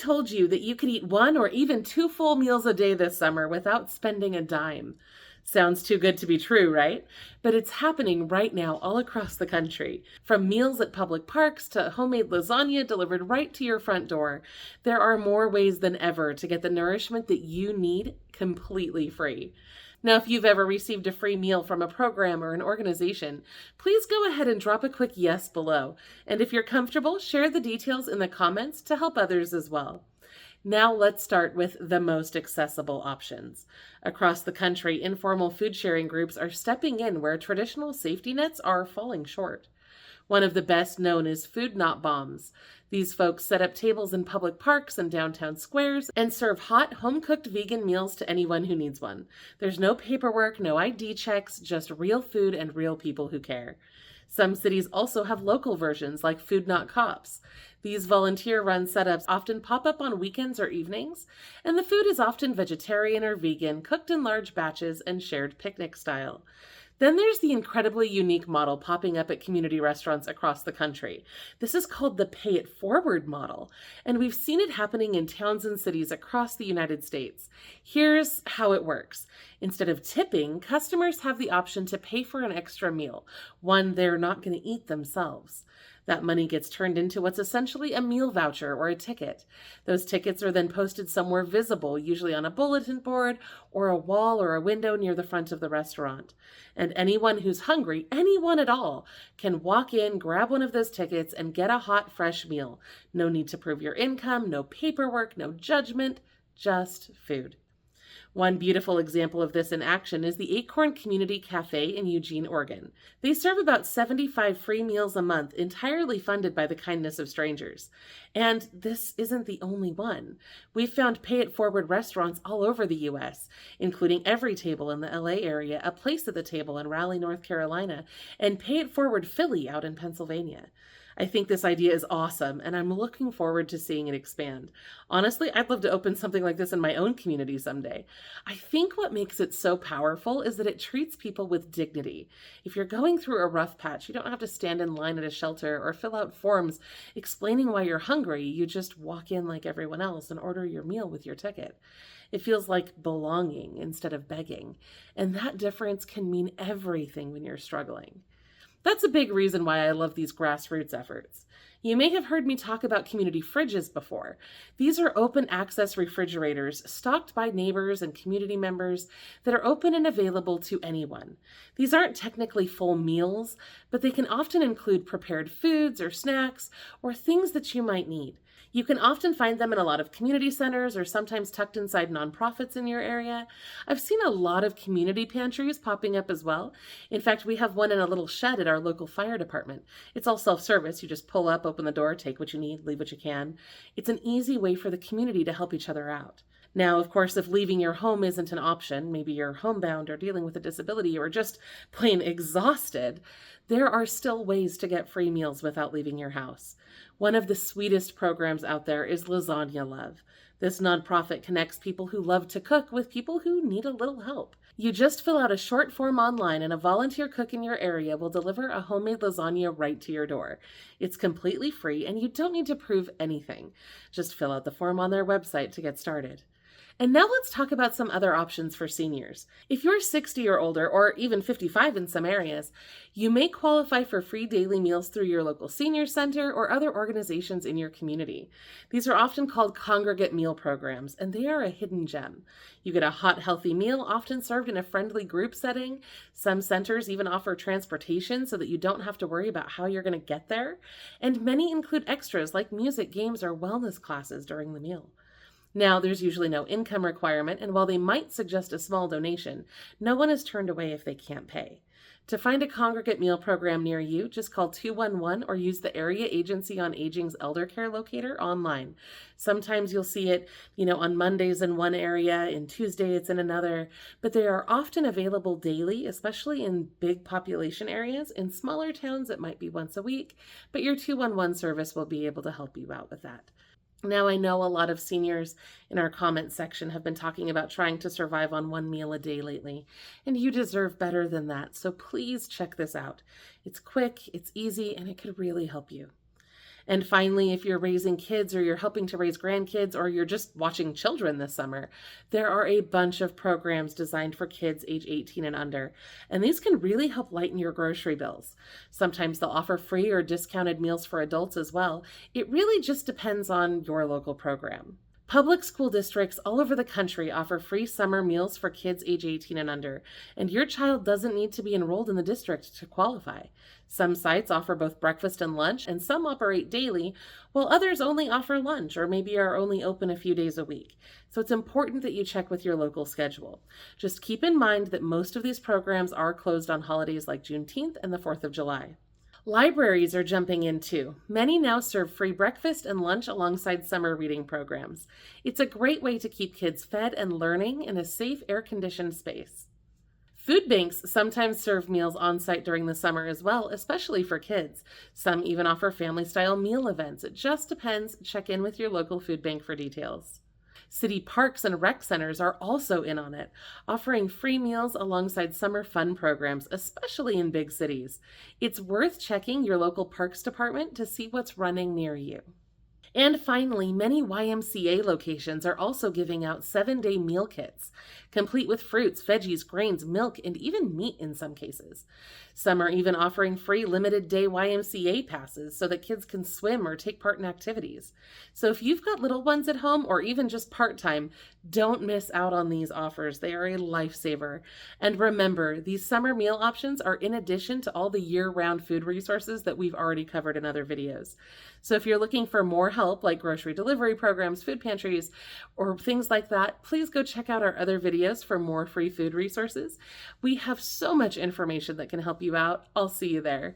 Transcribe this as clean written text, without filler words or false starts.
told you that you could eat 1 or even 2 full meals a day this summer without spending a dime? Sounds too good to be true, right? But it's happening right now all across the country. From meals at public parks to homemade lasagna delivered right to your front door, there are more ways than ever to get the nourishment that you need completely free. Now, if you've ever received a free meal from a program or an organization, please go ahead and drop a quick yes below. And if you're comfortable, share the details in the comments to help others as well. Now let's start with the most accessible options. Across the country, informal food sharing groups are stepping in where traditional safety nets are falling short. One of the best known is Food Not Bombs. These folks set up tables in public parks and downtown squares and serve hot, home-cooked vegan meals to anyone who needs one. There's no paperwork, no ID checks, just real food and real people who care. Some cities also have local versions like Food Not Cops. These volunteer-run setups often pop up on weekends or evenings, and the food is often vegetarian or vegan, cooked in large batches and shared picnic style. Then there's the incredibly unique model popping up at community restaurants across the country. This is called the Pay It Forward model, and we've seen it happening in towns and cities across the United States. Here's how it works. Instead of tipping, customers have the option to pay for an extra meal, one they're not going to eat themselves. That money gets turned into what's essentially a meal voucher or a ticket. Those tickets are then posted somewhere visible, usually on a bulletin board or a wall or a window near the front of the restaurant. And anyone who's hungry, anyone at all, can walk in, grab one of those tickets, and get a hot, fresh meal. No need to prove your income, no paperwork, no judgment, just food. One beautiful example of this in action is the Acorn Community Cafe in Eugene, Oregon. They serve about 75 free meals a month, entirely funded by the kindness of strangers. And this isn't the only one. We've found Pay It Forward restaurants all over the U.S., including Every Table in the L.A. area, A Place at the Table in Raleigh, North Carolina, and Pay It Forward Philly out in Pennsylvania. I think this idea is awesome, and I'm looking forward to seeing it expand. Honestly, I'd love to open something like this in my own community someday. I think what makes it so powerful is that it treats people with dignity. If you're going through a rough patch, you don't have to stand in line at a shelter or fill out forms explaining why you're hungry. You just walk in like everyone else and order your meal with your ticket. It feels like belonging instead of begging, and that difference can mean everything when you're struggling. That's a big reason why I love these grassroots efforts. You may have heard me talk about community fridges before. These are open access refrigerators stocked by neighbors and community members that are open and available to anyone. These aren't technically full meals, but they can often include prepared foods or snacks or things that you might need. You can often find them in a lot of community centers or sometimes tucked inside nonprofits in your area. I've seen a lot of community pantries popping up as well. In fact, we have one in a little shed at our local fire department. It's all self-service. You just pull up, open the door, take what you need, leave what you can. It's an easy way for the community to help each other out. Now, of course, if leaving your home isn't an option, maybe you're homebound or dealing with a disability or just plain exhausted, there are still ways to get free meals without leaving your house. One of the sweetest programs out there is Lasagna Love. This nonprofit connects people who love to cook with people who need a little help. You just fill out a short form online and a volunteer cook in your area will deliver a homemade lasagna right to your door. It's completely free and you don't need to prove anything. Just fill out the form on their website to get started. And now let's talk about some other options for seniors. If you're 60 or older, or even 55 in some areas, you may qualify for free daily meals through your local senior center or other organizations in your community. These are often called congregate meal programs, and they are a hidden gem. You get a hot, healthy meal, often served in a friendly group setting. Some centers even offer transportation so that you don't have to worry about how you're going to get there. And many include extras like music, games, or wellness classes during the meal. Now, there's usually no income requirement, and while they might suggest a small donation, no one is turned away if they can't pay. To find a congregate meal program near you, just call 211 or use the Area Agency on Aging's Elder Care Locator online. Sometimes you'll see it, on Mondays in one area, and Tuesday it's in another, but they are often available daily, especially in big population areas. In smaller towns, it might be once a week, but your 211 service will be able to help you out with that. Now, I know a lot of seniors in our comment section have been talking about trying to survive on one meal a day lately, and you deserve better than that, so please check this out. It's quick, it's easy, and it could really help you. And finally, if you're raising kids or you're helping to raise grandkids or you're just watching children this summer, there are a bunch of programs designed for kids age 18 and under, and these can really help lighten your grocery bills. Sometimes they'll offer free or discounted meals for adults as well. It really just depends on your local program. Public school districts all over the country offer free summer meals for kids age 18 and under, and your child doesn't need to be enrolled in the district to qualify. Some sites offer both breakfast and lunch, and some operate daily, while others only offer lunch or maybe are only open a few days a week. So it's important that you check with your local schedule. Just keep in mind that most of these programs are closed on holidays like Juneteenth and the 4th of July. Libraries are jumping in too. Many now serve free breakfast and lunch alongside summer reading programs. It's a great way to keep kids fed and learning in a safe, air-conditioned space. Food banks sometimes serve meals on site during the summer as well, especially for kids. Some even offer family-style meal events. It just depends. Check in with your local food bank for details. City parks and rec centers are also in on it, offering free meals alongside summer fun programs, especially in big cities. It's worth checking your local parks department to see what's running near you. And finally, many YMCA locations are also giving out 7-day meal kits, complete with fruits, veggies, grains, milk, and even meat in some cases. Some are even offering free limited-day YMCA passes so that kids can swim or take part in activities. So if you've got little ones at home or even just part-time, don't miss out on these offers. They are a lifesaver. And remember, these summer meal options are in addition to all the year-round food resources that we've already covered in other videos. So if you're looking for more help, like grocery delivery programs, food pantries, or things like that, please go check out our other videos for more free food resources. We have so much information that can help you out. I'll see you there.